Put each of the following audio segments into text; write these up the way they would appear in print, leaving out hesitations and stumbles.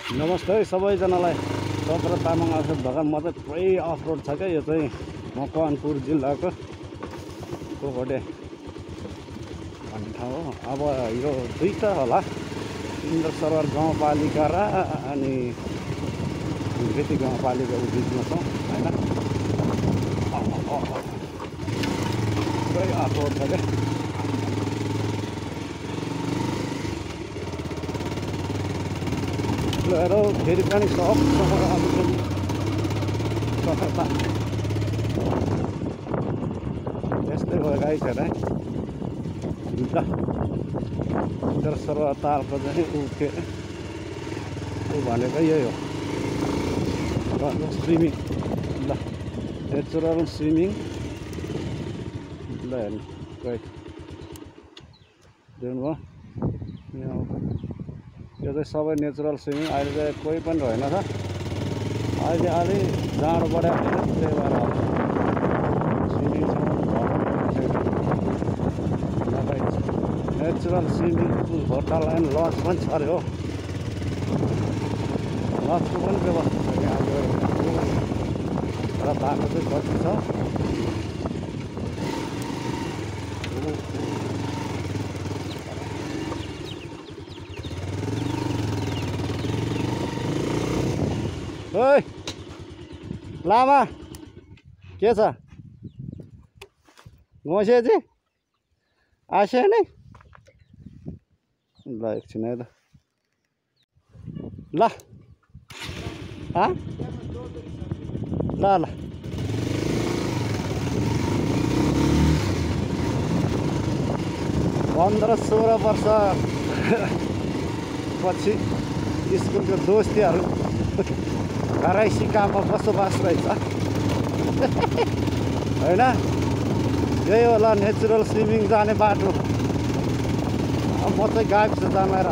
नमस्ते सबैजनालाई चक्र तामाङ आफत भगन म चाहिँ पुरै अफ रोड छ क्या यो चाहिँ मकवानपुर जिल्लाको कोकोडे भन्ने ठाउँ हो। अब यो दुईटा होला इन्द्र सरोवर गाउँपालिका र अनि ढुङ्गेटी गाउँपालिकाको बिचमा छौँ होइन। पुरै अफ रोड छ क्या। हेरौँ फेरि पनि सबसँग अलिकति सफलता यस्तै भयो गाई छ र ल इन्द्र सरोवर तालको चाहिँ ऊ भनेको यही हो स्विमिङ। ल नेचुरल स्विमिङ ल हेर्नु गयो देख्नुभयो यो चाहिँ सबै नेचुरल स्विमिङ। अहिले चाहिँ कोही पनि रहेन छ, अहिले अलि जाडो बढायो होइन, त्यही भएर swimming natural swimming pool hotel and lodge पनि छ अरे हो। लजको पनि व्यवस्था छ यहाँ र बाटो चाहिँ कति छ ओइ लामा के छ घोसेजी आसे नै ल एकछिन है त ल ल ल 15-16 वर्ष पछि स्कुलको दोस्तीहरू घराइसिकामा बसोबास रहेछ होइन। यही होला नेचुरल स्विमिङ जाने बाटो। म चाहिँ गाविस जमाएर हो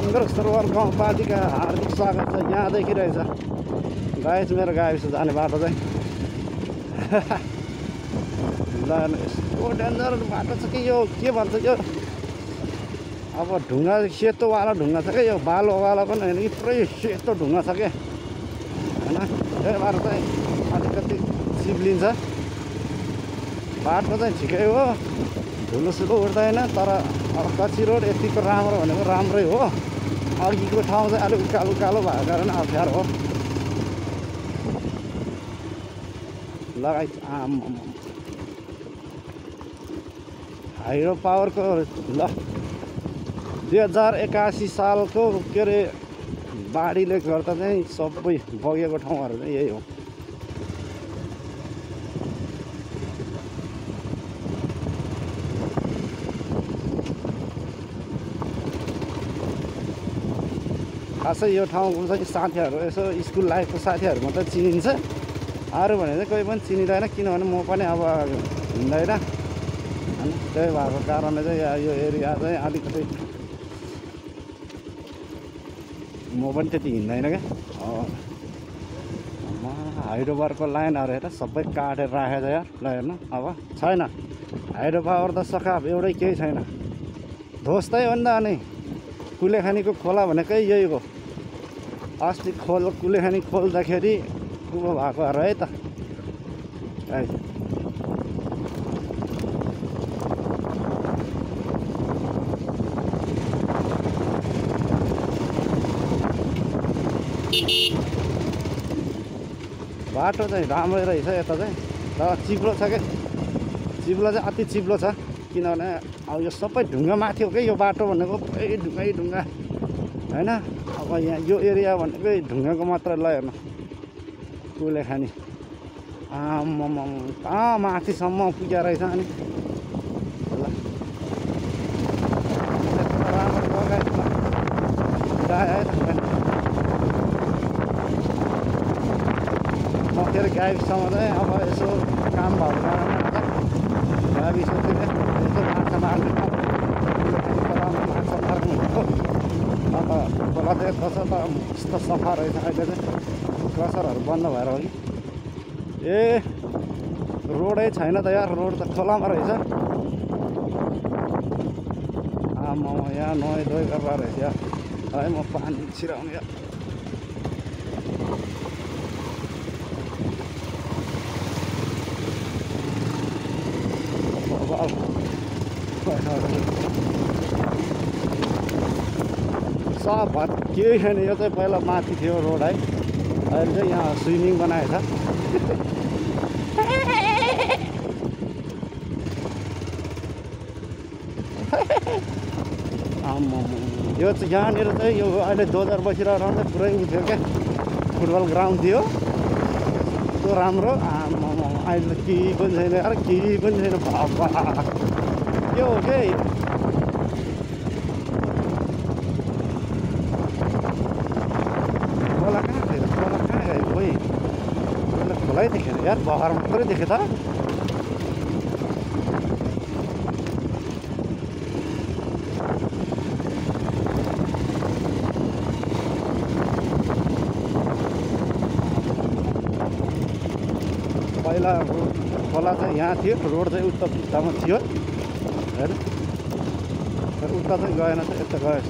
इन्द्र सरोवर गाउँपालिका हार्दिक स्वागत छ। यहाँ देखिरहेछ गाइस मेरो गाविस जाने बाटो चाहिँ। ल यस्तो डेन्जर बाटो छ कि यो के भन्छ यो अब ढुङ्गा सेतोवाला ढुङ्गा छ क्या, यो बालोवाला पनि होइन कि पुरै सेतो ढुङ्गा छ क्या होइन। त्यही भएर चाहिँ अलिकति चिप्लिन्छ बाटो चाहिँ ठिकै हो, धुलोसुलो उठ्दैन। तर अब कच्ची रोड यतिको राम्रो भनेको राम्रै हो, अघिको ठाउँ चाहिँ अलिक उकालो उकालो भएको कारण अप्ठ्यारो हो। लगाइ हाइड्रो पावरको ल 2081 सालको के अरे बाढीले गर्दा चाहिँ सबै बगेको ठाउँहरू चाहिँ यही हो। खासै यो ठाउँको चाहिँ साथीहरू यसो स्कुल लाइफको साथीहरू मात्रै चिनिन्छ, अरू भने चाहिँ कोही पनि चिनिँदैन। किनभने म पनि अब हिँड्दैन होइन। त्यही भएको कारणले चाहिँ यो एरिया चाहिँ अलिकति म पनि त्यति हिँड्दैन क्या। हाइड्रो पावरको लाइनहरू हेर सबै काटेर राखेको छ यार। ल हेर्नु अब छैन हाइड्रो पावर त सखाप एउटै केही छैन, ध्वस्तै हो नि त। अनि कुलेखानीको खोला भनेकै यही हो। अस्ति कुलेखानी खोल्दाखेरि उँभो भएको अरे है त। बाटो चाहिँ राम्रै रहेछ यता चाहिँ, तर चिप्लो छ क्या। चिप्लो चाहिँ अति चिप्लो छ किनभने अब यो सबै ढुङ्गा माथि हो क्या। यो बाटो भनेको पुरै ढुङ्गै ढुङ्गा होइन। अब यहाँ यो एरिया भनेकै ढुङ्गाको मात्र। ल हेर्नु कुलेखानी आम्म कहाँ माथिसम्म पुगेको रहेछ। अनि ल राम्रो म के अरे गाविससँग चाहिँ अब यसो काम भएको कारणले गाविसतिर यसो माछा मार्नु खोलामा माछा मार्नु हो। अन्त खोला चाहिँ कसो त यस्तो सफा रहेछ अहिले चाहिँ, क्रसरहरू बन्द भएर हो कि ए रोडै छैन त यार, रोड त खोलामा रहेछ। आमा यहाँ नुहाइ धुवाइ गरेर रहेछ यार। है म पानी छिराउने यार। सब भात केही छैन, यो चाहिँ पहिला माथि थियो रोड है, अहिले चाहिँ यहाँ स्विमिङ बनाएछ। यो चाहिँ यहाँनिर चाहिँ यो अहिले दोधार बसिरहेको चाहिँ पुरै उठ्यो क्या, फुटबल ग्राउन्ड थियो त्यो राम्रो। आमा अहिले त केही पनि छैन यार, केही पनि छैन। बाबा के हो के खोला कहाँ थियो, खोला कहाँ गयो खोइ, मैले खोलै देखेन यार, बगर मात्रै देखेँ त। पहिला खोला चाहिँ यहाँ थियो, रोड चाहिँ उता भित्तामा थियो हेर, तर उता चाहिँ गएन त, यता गयो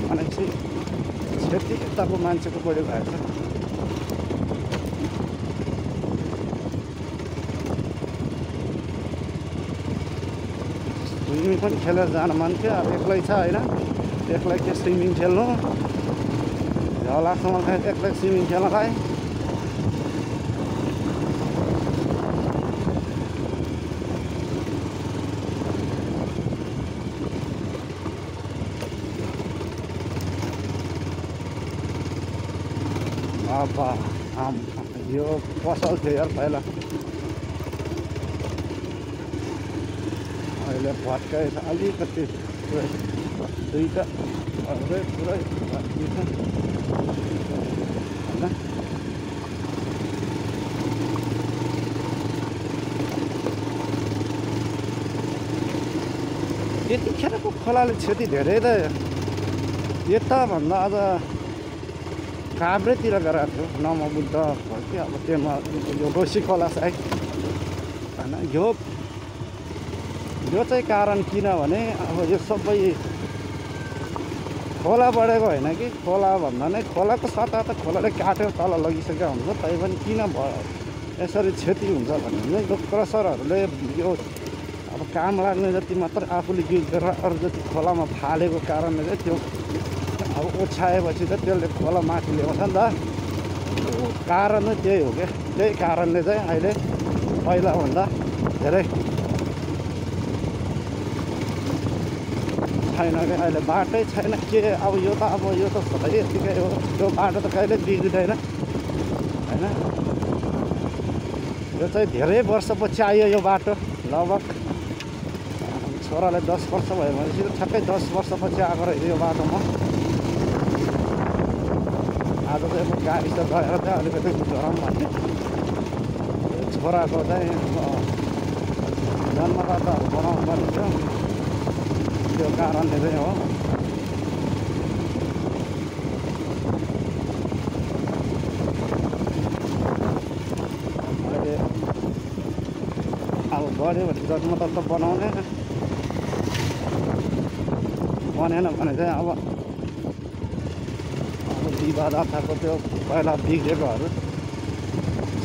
भनेपछि क्षति यताको मान्छेको बढी भएको छ। स्विमिङ पनि खेलेर जान मन थियो, अब एक्लै छ होइन, एक्लै के स्विमिङ खेल्नु, झ्याउ लाग्छ मलाई एक्लै स्विमिङ खेल्नलाई। बाबा यो पसल थियो यार पहिला, अहिले भत्काइ छ अलिकति, दुईवटा पुरै भत्किन्छ होइन। यतिखेरको खोलाले क्षति धेरै त यताभन्दा अझ काभ्रेतिर गएको थियो, नमबुद्ध भयो कि अब त्यसमा यो रोसी खोला साइड होइन। यो चाहिँ कारण किनभने अब यो सबै खोला बढेको होइन कि, खोला भन्दा नै खोलाको सतह त खोलाले काटेर तल लगिसकेको हुन्छ, तैपनि किन भयो यसरी क्षति हुन्छ भने यो क्रसरहरूले यो अब काम लाग्ने जति मात्र आफूले युज गरेर अरू जति खोलामा फालेको कारणले चाहिँ त्यो अब ओछ्याएपछि त त्यसले खोला माथि ल्याउँछ नि त, कारण नै त्यही हो क्या। त्यही कारणले चाहिँ अहिले पहिलाभन्दा धेरै छैन क्या, अहिले बाटै छैन के। अब यो त सधैँ यतिकै हो, त्यो बाटो त कहिले बिग्रिँदैन होइन। यो चाहिँ धेरै वर्षपछि आयो यो बाटो, लगभग छोराले 10 वर्ष भयो भनेपछि ठ्याक्कै 10 वर्षपछि आएको रहेछ यो बाटोमा। आज चाहिँ अब गाडी त गएर चाहिँ अलिकति गरौँ भन्ने छोराको चाहिँ जन्मदाताहरू बनाउनु पर्ने थियो, त्यो कारणले चाहिँ हो। अहिले अब गऱ्यो भने जन्मदाता त बनाउने, बनेन भने चाहिँ अब विवादको त्यो पहिला बिग्रेकोहरू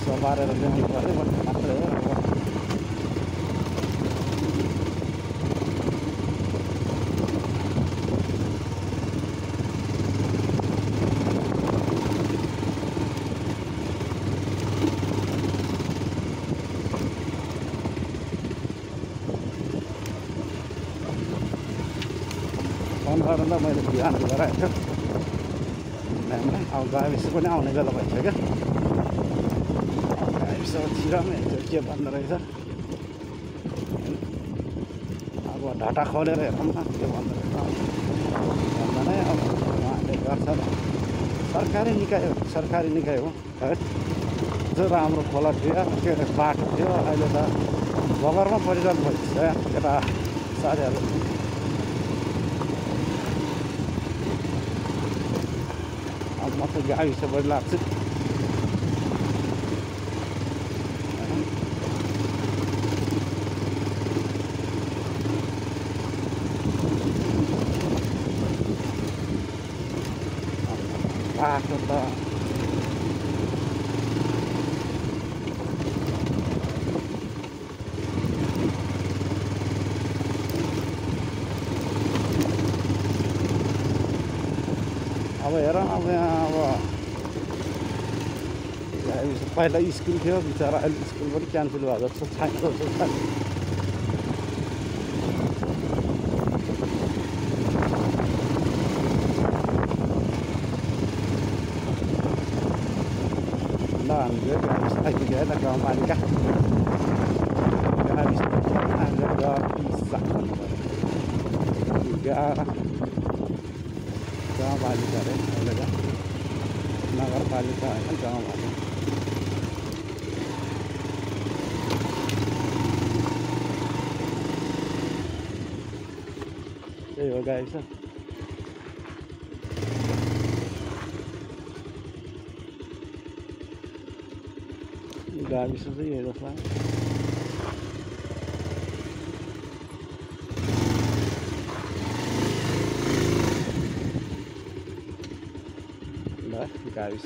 सबारेर ल्याउनु पऱ्यो भन्ने मात्रै हो। फोन गरेर त मैले बिहान गराएको थियो, अब गाविस पनि आउने बेला भएछ क्या, गाविस छिराउने के भन्दो रहेछ, अब ढाटा खोलेर हेरौँ न के भन्दो रहेछ भन्दा नै अब उहाँले गर्छ। सरकारी निकाय हो है, जो राम्रो खोला थियो के अरे बाटो थियो, अहिले त बगरमा परिणत भइसक्यो केटा साथीहरू। म त गाविस बढी लाग्छ। बाटो त अब हेर अब यहाँ अब पहिला स्कुल थियो बिचरा अहिले स्कुल पनि क्यान्सल भएको जस्तो छैन जस्तो छ ल हामीले गाविस आइपुग्यो है त गाउँपालिका गाविस गाउँपालिका अरे अहिले त नगरपालिका होइन गाउँपालिका त्यही हो गाविस गाविस चाहिँ यही जस्तो ल गाविस